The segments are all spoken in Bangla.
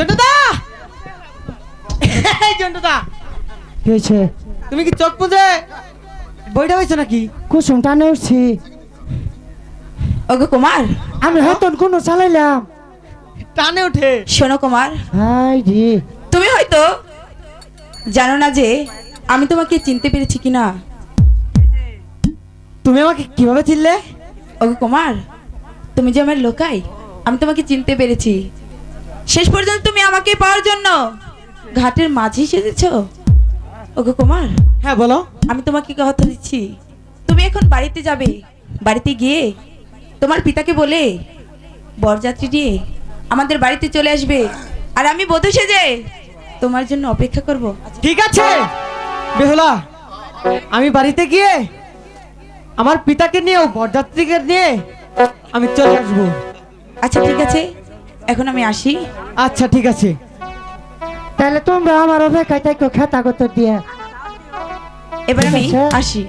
জন্টুদা জন্টুদা কি হয়েছে? তুমি কি চোখ মুজে বইটা হয়েছো নাকি? কুসুম টানে উঠছি। ওগো কুমার, আমি হাতন কোনো চালাইলাম টানে উঠে। শোনো কুমার, হাই রে, তুমি হয়তো জানো না যে আমি তোমাকে চিনতে পেরেছি কিনা। তুমি আমাকে কিভাবে চিনলে? ওগো কুমার, তুমি যে আমার লোকাই, আমি তোমাকে চিনতে পেরেছি। শেষ পর্যন্ত তুমি আমাকে পাওয়ার জন্য ঘাটের মাঝি সেজেছো। ওগো কুমার, হ্যাঁ বলো। আমি তোমাকে কথা দিচ্ছি, তুমি এখন বাড়িতে যাবে। বাড়িতে গিয়ে তোমার পিতাকে বলে বরযাত্রী দিয়ে আমাদের বাড়িতে চলে আসবে, আর আমি বধূ সেজে তোমার জন্য অপেক্ষা করব। ঠিক আছে বেহুলা, আমি বাড়িতে গিয়ে আমার পিতাকে নিয়ে ও বরযাত্রীকে নিয়ে আমি চলে আসবো। আচ্ছা ঠিক আছে, এখন আমি আসি। আচ্ছা ঠিক আছে। তাহলে তোমরা আমার অপেক্ষায় থাকো খেতা কত দিয়ে। এবার আমি ঠিক আছে। আসি।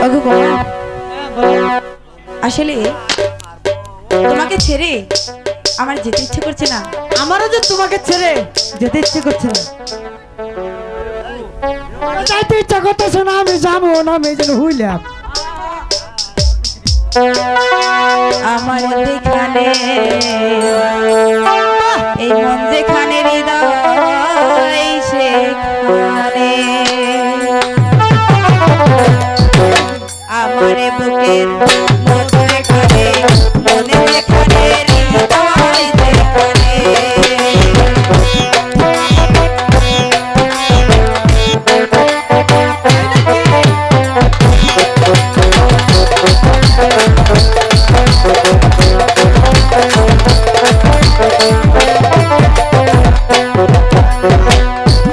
ওগো কুমার, আসলে তোমাকে ছেড়ে আমার যেতে ইচ্ছে করছে না। আমারও যে তোমাকে ছেড়ে যেতে ইচ্ছে করছে না। যাইতে ইচ্ছা করতেছে না, আমি যাবো না, আমি এই জন্য হইলাম। আমার যেখানে এই মন যেখানে হৃদয় সেখানে আমার বুকের মন যেখানে মনে যেখানে হৃদয় যেখানে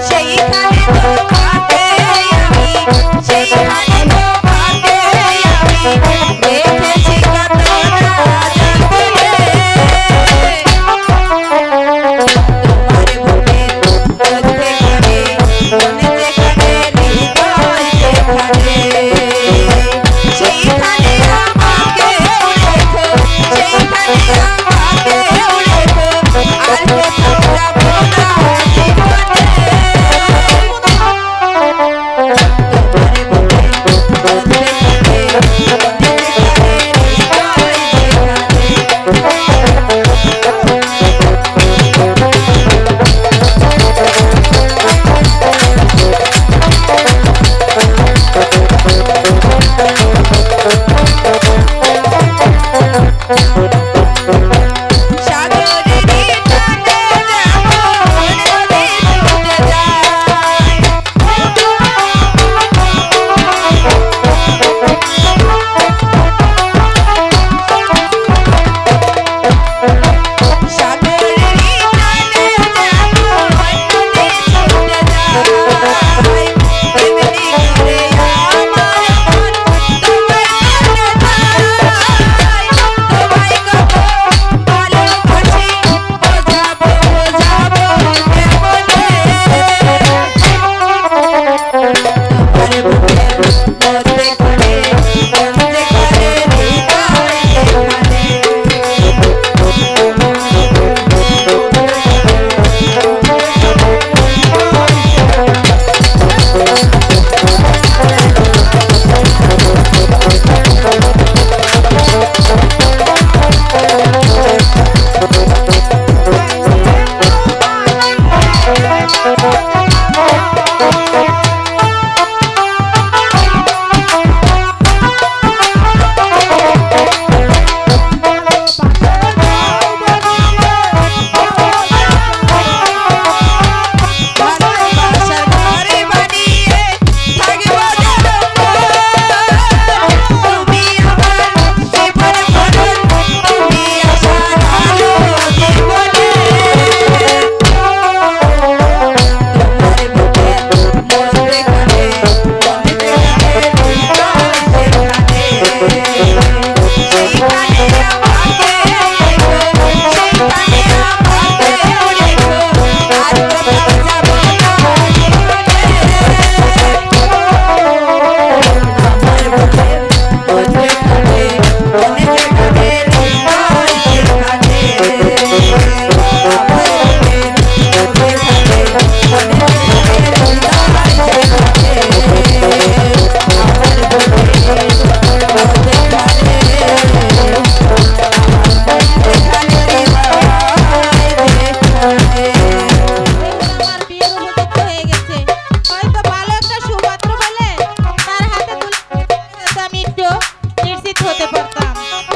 সেইখানে তোমাকে আমি সেইখানে তোমাকে আমি দেখেছি কত রাজা বলে তোমার বুকের মধ্যে খানে মনে যেখানে হৃদয় যেখানে সেইখানে আমাকে রেখো সেইখানে আমাকে রেখো আর কোথাও যাবো না জীবনে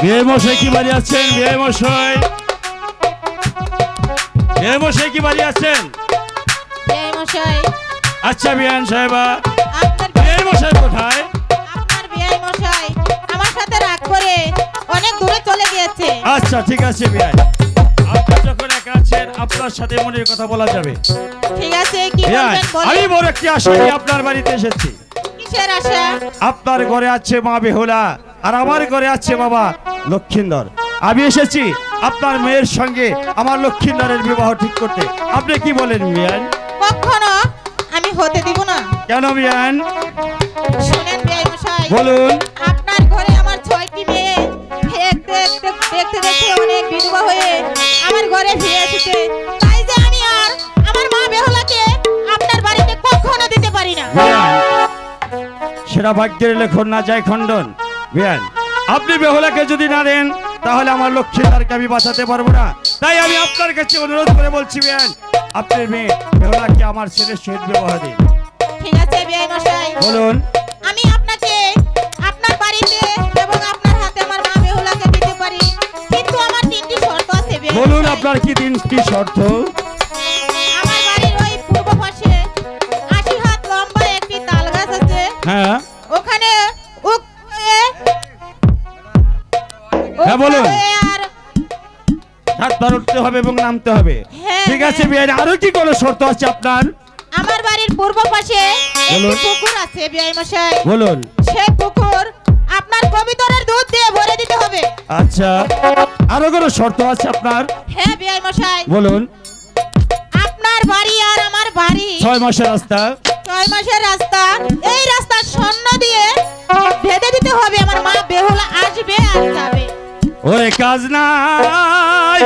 বিয়ে মশাই কি বাড়ি আছেন? বিয়ে মশাই, বিয়ে মশাই কি বাড়ি আছেন? বিআই মশাই, আচ্ছা বিয়ান সাহেবা, আপনার বিয়ে মশাই কোথায়? আপনার বিআই মশাই আমার সাথে রাগ করে অনেক দূরে চলে গিয়েছে। আচ্ছা ঠিক আছে বিয়ান, আপনি যখন একা আছেন আপনার সাথে মনের কথা বলা যাবে। ঠিক আছে, কি বিয়ান, বলবেন আমি বলেন। বড় একটি আশা নিয়ে আপনার বাড়িতে এসেছি। কিসের আশা? আপনার ঘরে আছে মা বেহুলা আর আমার ঘরে আছে বাবা লক্ষিন্দর। আমি এসেছি আপনার মেয়ের সঙ্গে আমার লক্ষিন্দরের বিবাহ ঠিক করতে। আপনি কি বলেন বিয়ান? কখনো আমি হতে দিব না। কেন বিয়ান? শুনেন বিআই মশাই, বলুন। আপনার ঘরে আমার 6টি মেয়ে দেখতে দেখতে দেখতে অনেক বিধবা হয়ে আমার ঘরে ফিরে এসেছে। তাই যে আমি আর আমার মা বেহুলাকে আপনার বাড়িতে কখনো দিতে পারি না। বিয়ান, সেটা ভাগ্যের লেখন না যায় খণ্ডন। বিয়ান, আপনি বেহুলাকে যদি না দেন তাহলে আমার লক্ষ্মীদারকে আমি বাঁচাতে পারবো না। তাই আমি আপনার কাছে অনুরোধ করে বলছি বিয়ান, আপনার মেয়ে বেহুলাকে আমার ছেলের সহিত বিবাহ দিন। ঠিক আছে বিআই মশাই, বলুন। আমি আপনাকে আপনার বাড়িতে এবং আপনার হাতে আমার মা বেহুলাকে দিতে পারি, কিন্তু আমার 3টি শর্ত আছে বিআই বলুন মশাই। আপনার কি 3টি শর্ত? আমার বাড়ির ওই পূর্ব পাশে 80 হাত লম্বা একটি তাল গাছ আছে। হ্যাঁ ওখানে হ্যাঁ, বলুন। আর হাতবার উঠতে হবে এবং নামতে হবে। হ্যাঁ, ঠিক আছে হ্যাঁ। বিয়ান, আরো কি কোনো শর্ত আছে আপনার? আমার বাড়ির পূর্ব পাশে একটি বলুন। পুকুর আছে বিআই মশাই। বলুন। সেই পুকুর আপনার কবিতরের দুধ দিয়ে ভরে দিতে হবে। আচ্ছা, আরো কোনো শর্ত আছে আপনার? হ্যাঁ বিআই মশাই, বলুন। আপনার বাড়ি আর আমার বাড়ি 6 মাসের রাস্তা। 6 মাসের রাস্তা, এই রাস্তা স্বর্ণ দিয়ে বেঁধে দিতে হবে। আমার মা বেহুলা আসবে আর যাবে। ওরে কাজ নাই